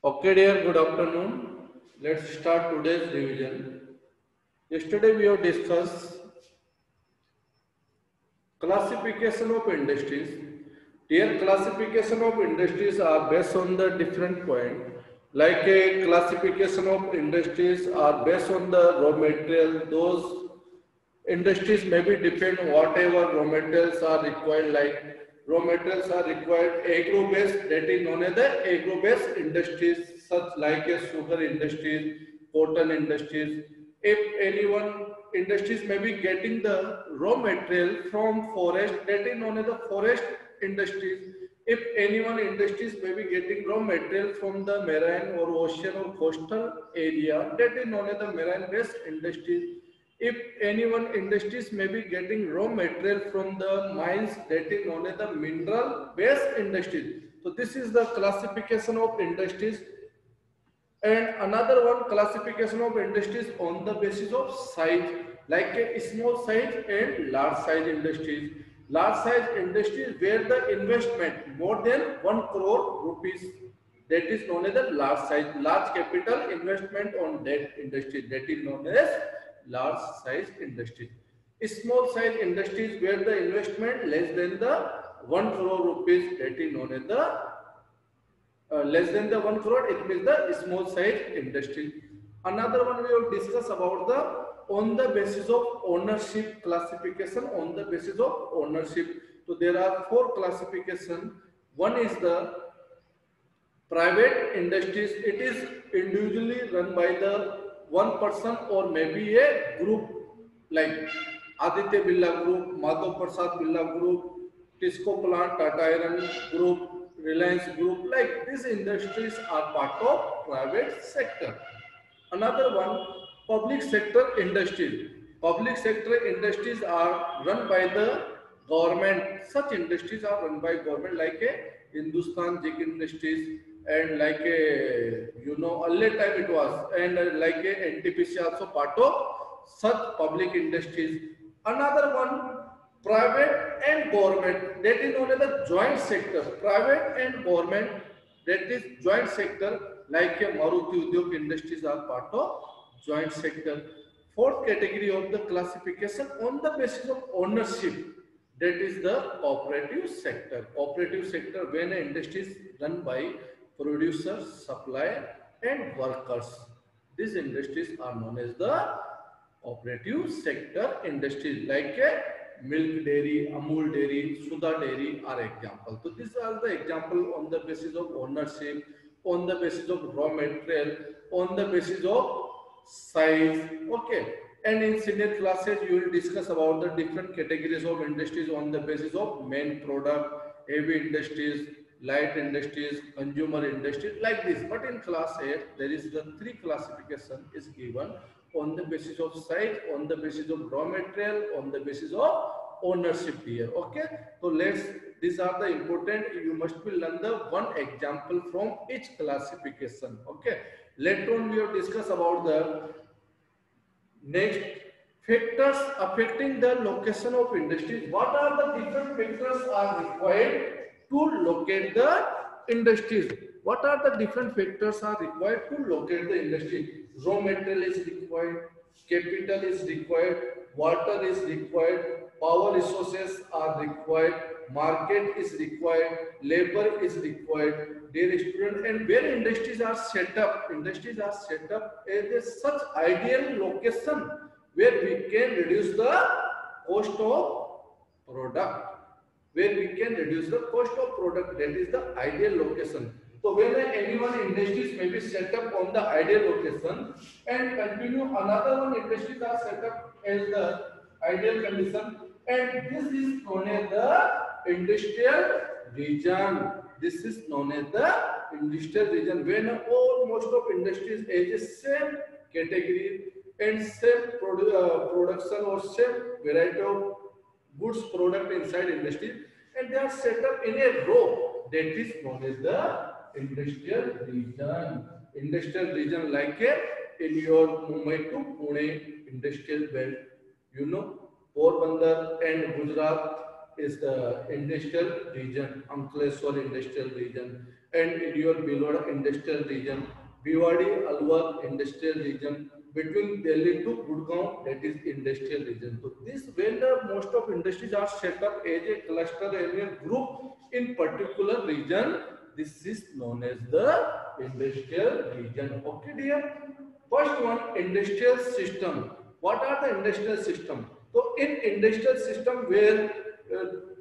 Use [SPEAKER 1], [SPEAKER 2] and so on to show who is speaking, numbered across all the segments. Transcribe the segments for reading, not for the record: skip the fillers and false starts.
[SPEAKER 1] Okay, dear, good afternoon. Let's start today's revision. Yesterday we have discussed classification of industries. Dear, classification of industries are based on the different point. Like a classification of industries are based on the raw material. Those industries may be depend whatever raw materials are required. Like raw materials are required agro-based, that is known as the agro-based industries, such like a sugar industries, cotton industries. If anyone industries may be getting the raw material from forest, that is known as the forest industries. If anyone industries may be getting raw material from the marine or ocean or coastal area, that is known as the marine based industries. If anyone industries may be getting raw material from the mines, that is known as the mineral based industries. So this is the classification of industries. And another one, classification of industries on the basis of size, like a small size and large size industries. Large size industries where the investment more than 1 crore rupees, that is known as the large size, large capital investment on that industry, that is known as large size industries. Small size industries where the investment less than the 1 crore rupees, that is known as the less than the 1 crore, it means the small size industry. Another one we will discuss about the on the basis of ownership classification, on the basis of ownership. So there are four classification. One is the private industries. It is individually run by the one person or maybe a group, like Aditya Birla Group, Madhav Prasad Birla Group, Tisco Plant, Tata Iron Group, Reliance Group. Like these industries are part of private sector. Another one, public sector industries. Public sector industries are run by the government. Such industries are run by government, like a Hindustan Zinc Industries, and like a, earlier time it was, and like a NTPC also part of such public industries. Another one, private and government, that is known as the joint sector. Private and government, that is joint sector, like a Maruti Udyog industries are part of joint sector. Fourth category of the classification on the basis of ownership, that is the cooperative sector. Cooperative sector, when an industry is run by producers, supplier and workers. These industries are known as the cooperative sector industries, like a milk dairy, Amul dairy, Sudha dairy are example. So these are the example on the basis of ownership, on the basis of raw material, on the basis of size. Okay. And in senior classes, you will discuss about the different categories of industries on the basis of main product, heavy industries, light industries, consumer industries, like this. But in class 8, there is the three classification is given on the basis of size, on the basis of raw material, on the basis of ownership here. Okay. So these are the important, you must be learn the one example from each classification. Okay. Later on we will discuss about the next, factors affecting the location of industries. What are the different factors are required to locate the industries? What are the different factors are required to locate the industry? Raw material is required, capital is required, water is required, power resources are required, market is required, labor is required, their student, and where industries are set up. Industries are set up as a such ideal location where we can reduce the cost of product. Where we can reduce the cost of product, that is the ideal location. So when anyone industries may be set up on the ideal location and continue, another one industries are set up as the ideal condition, and this is known as the industrial region. This is known as the industrial region, when all most of industries is the same category and same production or same variety of goods product inside industry, and they are set up in a row, that is known as the industrial region. Industrial region, like a in your Mumbai to Pune industrial belt, Porbandar and Gujarat is the industrial region, Ankleshwar industrial region, and in your beloved industrial region, Bhiwadi, Alwar industrial region, between Delhi to Gurgaon, that is industrial region. So this when the most of industries are set up as a cluster and a group in particular region, this is known as the industrial region. Okay, dear. First one, industrial system. What are the industrial system? So in industrial system where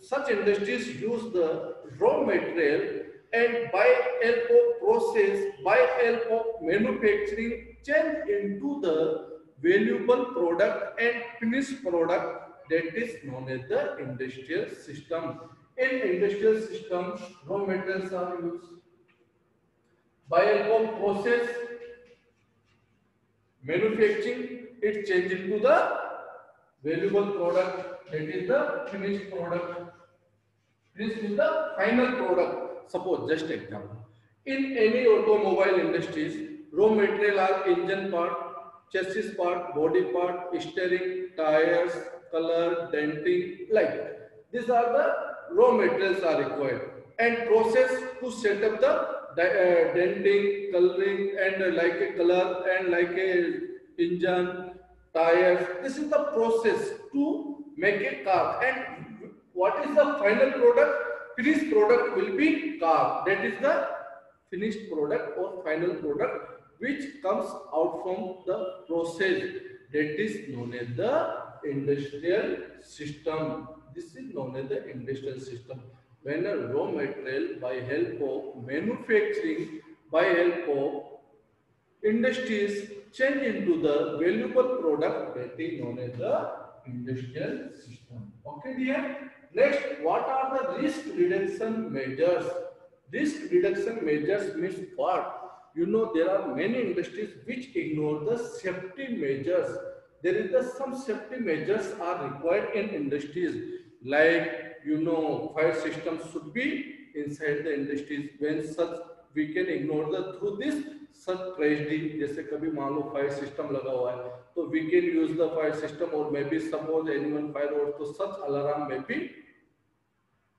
[SPEAKER 1] such industries use the raw material and by help of process, by help of manufacturing, change into the valuable product and finished product, that is known as the industrial system. In industrial system, raw materials are used by help of process, manufacturing, it change into the valuable product, that is the finished product. This is the final product. Suppose just example. In any automobile industries, raw material are engine part, chassis part, body part, steering, tires, color, denting, like that. These are the raw materials are required and process to set up the denting, coloring, and like a color and like a engine, tires. This is the process to make a car. And what is the final product? Finished product will be car. That is the finished product or final product which comes out from the process. That is known as the industrial system. This is known as the industrial system. When a raw material by help of manufacturing, by help of industries change into the valuable product, that is known as the industrial system. Okay, dear. Next, what are the risk reduction measures? Risk reduction measures means what? You know, there are many industries which ignore the safety measures. There is some safety measures are required in industries, like you know, fire systems should be inside the industries. When such we can ignore the through this such tragedy, जैसे कभी मान लो fire system लगा हुआ है तो we can use the fire system, or maybe suppose anyone fire or तो such alarm may be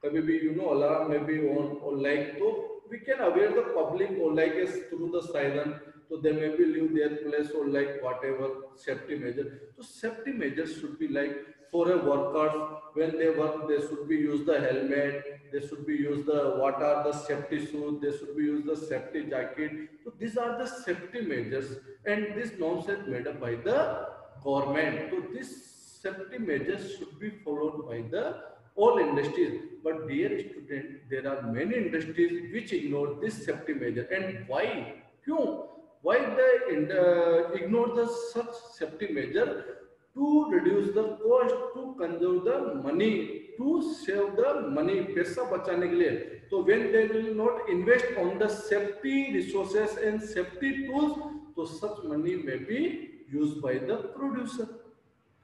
[SPEAKER 1] कभी भी you know alarm may be on or like तो we can aware the public or like is through the siren, so they may be leave their place or like whatever safety measure. So safety measures should be like for a workers when they work they should be use the helmet, they should be use the what are the safety shoes, they should be use the safety jacket. So these are the safety measures and this norms is made up by the government. So this safety measures should be followed by the all industries. But dear student, there are many industries which ignore this safety measure. And why? Kyun? Why they ignore the such safety measure? To reduce the cost, to conserve the money, to save the money, पैसा बचाने के लिए. So when they will not invest on the safety resources and safety tools, so such money may be used by the producer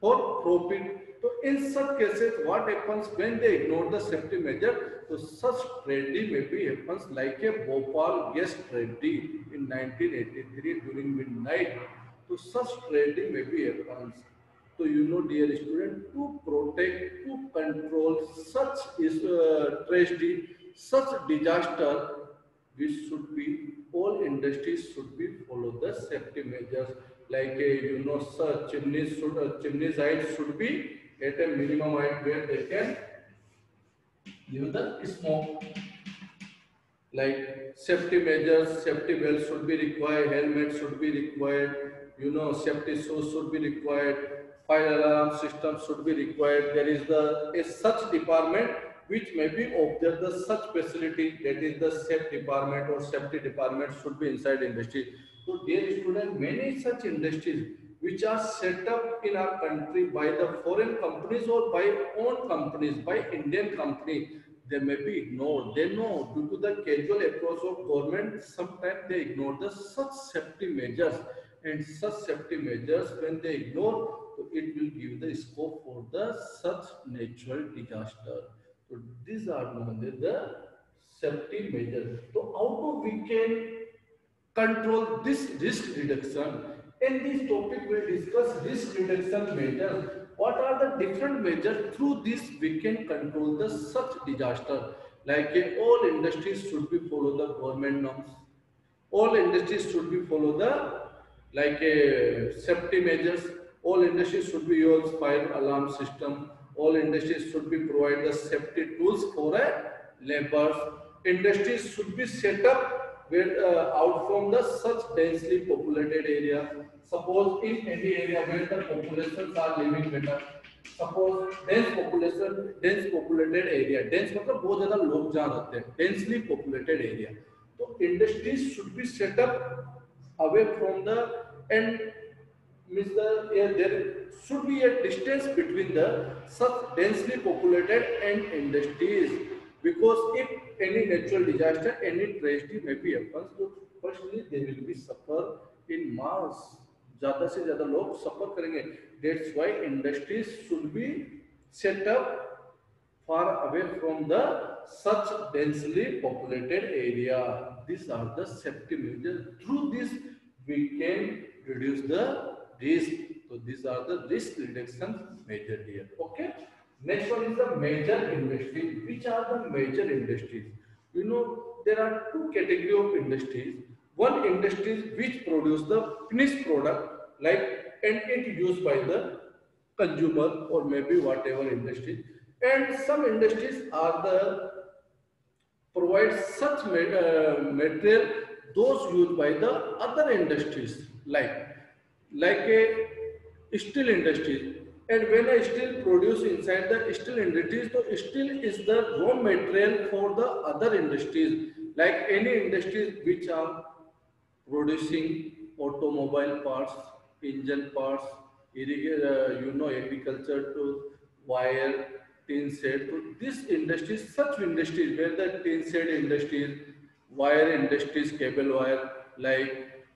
[SPEAKER 1] for profit. So in such cases, what happens when they ignore the safety measure? So such tragedy maybe happens like a Bhopal gas tragedy in 1983 during midnight. So such tragedy maybe happens. So you know, dear student, to protect, to control such is tragedy, such disaster, we should be all industries should be follow the safety measures like a you know such chimneys should chimneys height should be at a minimum height where they can give the smoke, like safety measures, safety belts should be required, helmet should be required, you know, safety shoes should be required, fire alarm system should be required. There is the a such department which may be observe the such facility, that is the safe department or safety department should be inside industry. So dear student, many such industries which are set up in our country by the foreign companies or by own companies, by Indian company, they may be ignored. They know due to the casual approach of government, sometimes they ignore the such safety measures, and such safety measures when they ignore, so it will give the scope for the such natural disaster. So these are known as the safety measures. So how do we can control this risk reduction? In this topic, we discuss risk reduction measures. What are the different measures through this we can control the such disaster? like all industries should be follow the government norms. All industries should be follow the safety measures. All industries should be use fire alarm system. All industries should be provide the safety tools for a laborers. Industries should be set up with out from the such densely populated area. Suppose in any area where the populations are living better, suppose dense populated area, dense मतलब बहुत ज्यादा लोग जहाँ रहते हैं, densely populated area, तो industries should be set up away from the and means there should be a distance between the such densely populated and industries, because if any natural disaster, any tragedy may be happens, so firstly they will be suffer in mass, ज्यादा से ज्यादा लोग सफर करेंगे. That's why industries should be set up far away from the such densely populated area. These are the safety measures. Through this, we can reduce the risk. So these are the risk reduction measures here. Okay. Next one is the major industries. Which are the major industries? You know, there are two categories of industries. One industries which produce the finished product, like and it used by the consumer or maybe whatever industry, and some industries are the provide such material those used by the other industries, like a steel industry. And when a steel produce inside the steel industries, so steel is the raw material for the other industries, like any industries which are producing automobile parts, engine parts, agriculture tools, wire, tin set. So this industries, such industries where the tin set industries, wire industries, cable wire,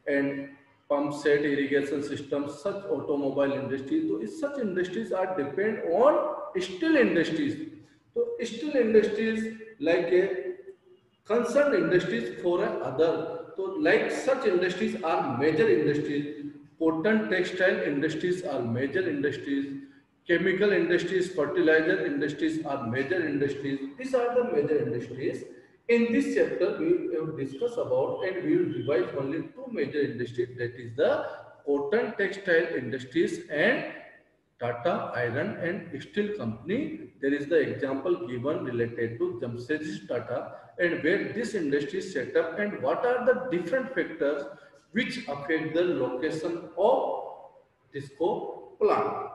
[SPEAKER 1] and pump set irrigation systems, such automobile industries. So such industries are depend on steel industries. So steel industries like a concerned industries for a other. So like such industries are major industries. Cotton textile industries are major industries. Chemical industries, fertilizer industries are major industries. These are the major industries. In this chapter, we will discuss about and we will revise only two major industries, that is the cotton textile industries and Tata Iron and Steel Company. There is the example given related to Jamshedji Tata and where this industry is set up and what are the different factors which affect the location of Tisco plant.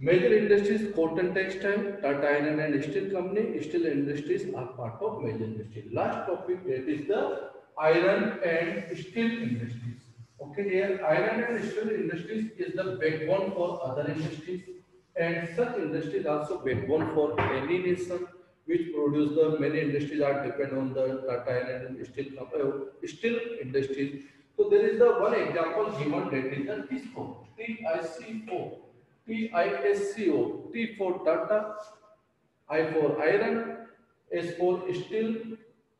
[SPEAKER 1] Major industries, cotton textile, Tata Iron and Steel Company. Steel industries are part of major industry. Last topic, that is the iron and steel industries. Okay, here iron and steel industries is the backbone for other industries, and such industries also backbone for any nation which produce the many industries are depend on the Tata Iron and steel industries. So there is the one example given, that is the TISCO, TICO. TISCO, T for Tata, I for Iron, S for Steel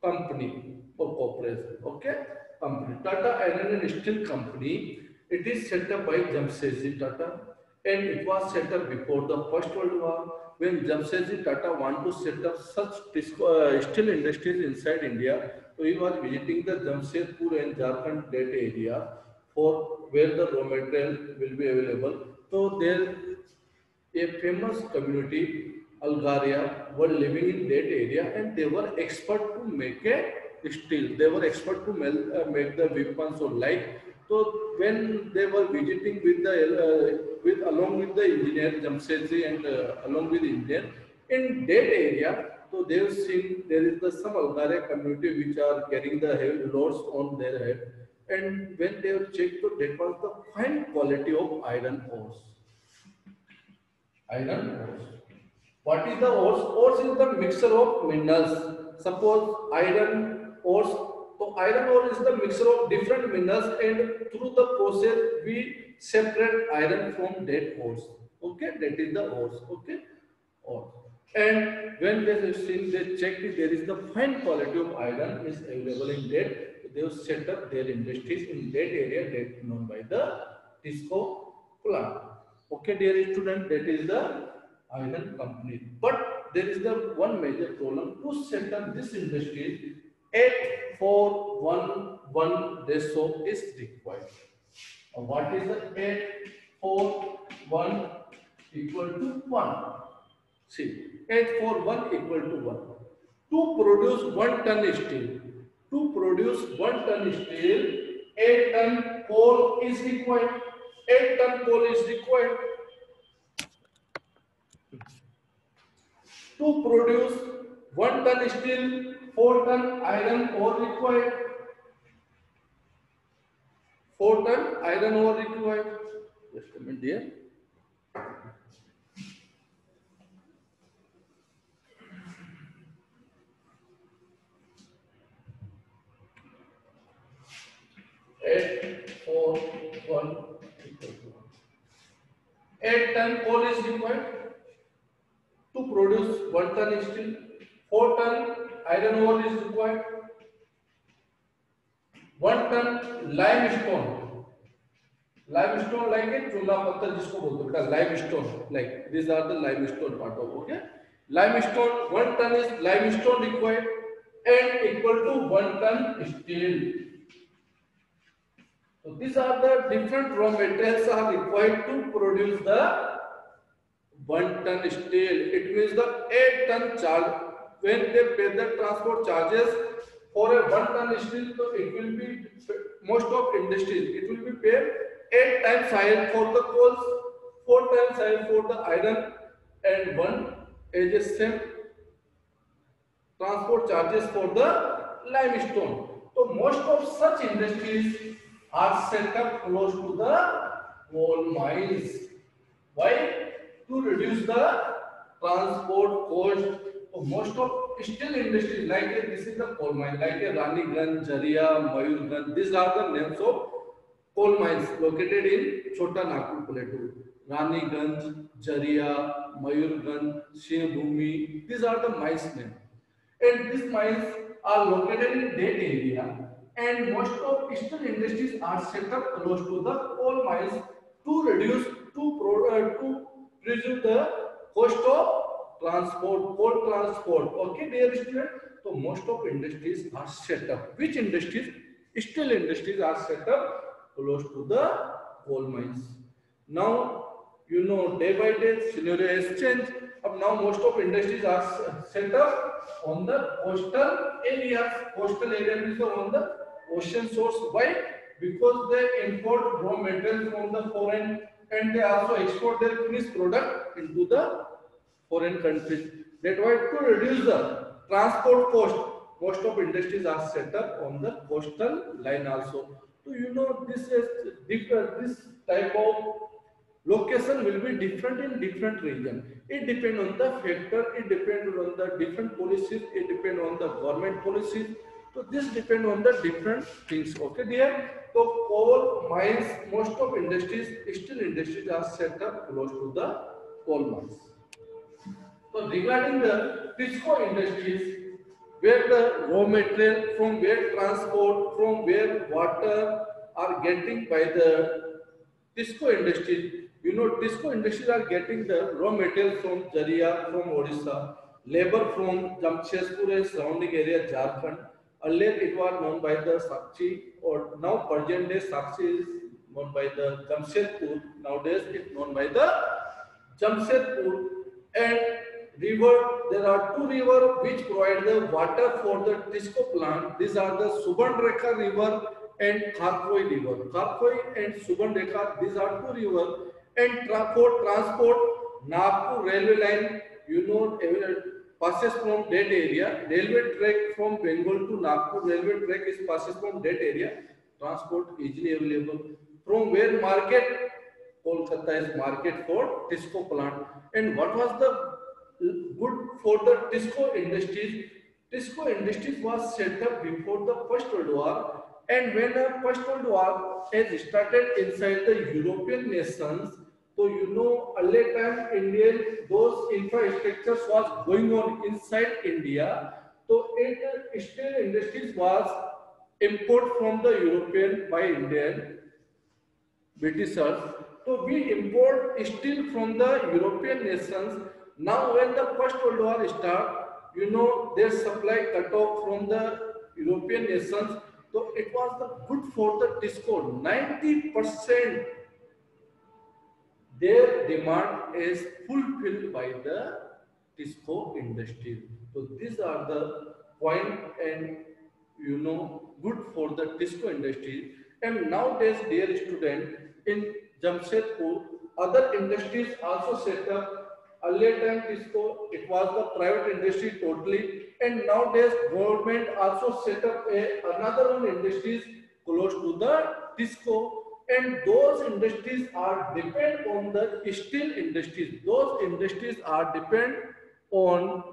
[SPEAKER 1] Company or Corporation. Okay, company. Tata Iron and Steel Company. It is set up by Jamshedji Tata, and it was set up before the First World War. When Jamshedji Tata want to set up such steel industries inside India, so he was visiting the Jamshedpur and Jharkhand that area for where the raw material will be available. So there a famous community, Algaria, were living in that area and they were expert to make a steel. They were expert to make the weapons or light. So when they were visiting with the with along with the engineer Jamshedji and along with engineer in that area, so they have seen there is the some Algaria community which are carrying the heavy loads on their head. And when they have checked, so that was the fine quality of iron ores. Iron ores. What is the ores? Ores is the mixture of minerals. Suppose iron ores. So iron ore is the mixture of different minerals, and through the process we separate iron from that ores. Okay, that is the ores. Okay, ores. And when they have seen, they checked if there is the fine quality of iron is available in that. They have set up their industries in that area that known by the Tisco plant. Okay, dear student, that is the iron company. But there is the one major problem to set up this industry. 8411 ratio is required. What is the 841 equal to 1? See, 841 equal to 1. To produce 1 ton steel, 8 ton coal is required. 8 ton coal is required. To produce 1 ton steel, 4 ton iron ore required. 4 ton iron ore required. Just a minute here. Eight, four, one, equal to 1. 8 ton coal is required to produce 1 ton steel. 4 ton iron ore is required. 1 ton limestone. Limestone like a चूना पत्थर जिसको बोलते हैं बेटा limestone, like these are the limestone part of, okay. Limestone 1 ton is limestone required and equal to 1 ton steel. So these are the different raw materials are required to produce the 1 ton steel. It means the 8 ton charge. When they pay the transport charges for a 1 ton steel, so it will be most of industries. It will be paid 8 times higher for the coals, 4 times higher for the iron, and 1 is the same transport charges for the limestone. So most of such industries are set up close to the coal mines. Why? To reduce the transport cost. So most of steel industries, like this is the coal mine, like Raniganj, Jharia, Mayurganj. These are the names of coal mines located in Chota Nagpur Plateau. Raniganj, Jharia, Mayurganj, Shingbhumi. These are the mines names. And these mines are located in that area, and most of steel industries are set up close to the coal mines to reduce to reduce the cost of transport, coal transport. Okay, dear student. So most of industries are set up. Which industries? Steel industries are set up close to the coal mines. Now you know day by day scenario has changed. Now most of industries are set up on the coastal areas. Coastal areas is on the ocean source. Why? Because they import raw materials from the foreign and they also export their finished product into the foreign countries. That's why to reduce the transport cost, most of industries are set up on the coastal line also. So you know this is different. This type of location will be different in different region. It depends on the factor, it depends on the different policies, it depends on the government policies. So this depends on the different things. Okay dear. So coal mines, most of industries, steel industries are set up close to the coal mines. So regarding the TISCO industries, where the raw material from where transport, from where water are getting by the TISCO industries. You know, TISCO industries are getting the raw material from Jharia, from Odisha, labor from Jamshedpur and surrounding area, Jharkhand. Earlier it was known by the Sakchi, or now present day Sakchi is known by the Jamshedpur. Nowadays it's known by the Jamshedpur. And river, there are 2 rivers which provide the water for the TISCO plant. These are the Subarnrekha river and Kharkoi river. Kharkoi and Subarnrekha, these are 2 rivers. And for transport, Nagpur railway line, you know, passes from that area. Railway track from Bengal to Nagpur railway track is passes from that area. Transport easily available. From where market? Kolkata is market for TISCO plant. And what was the good for the TISCO industries? TISCO industries was set up before the First World War. And when the First World War has started inside the European nations, so you know earlier time Indian those infrastructures was going on inside India. So steel industries was import from the European by Indian Britishers. So we import steel from the European nations. Now, when the First World War start, you know, their supply cut off from the European nations. So it was the good for the disco. 90% their demand is fulfilled by the disco industry. So these are the point and you know good for the disco industry. And nowadays, dear student, in Jamshedpur, other industries also set up. Earlier time disco, it was the private industry totally, and nowadays government also set up another one industries close to the disco, and those industries are depend on the steel industries. Those industries are depend on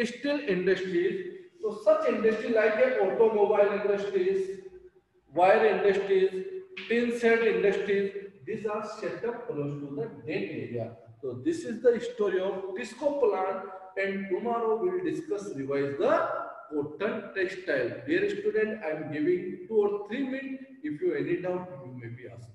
[SPEAKER 1] steel industries. So such industry like automobile industries, wire industries, tin set industries, these are set up close to the dead area. So this is the story of Tisco plant, and tomorrow we will discuss revise the cotton textile. Dear student, I am giving 2 or 3 minutes. If you any doubt, you may be asked.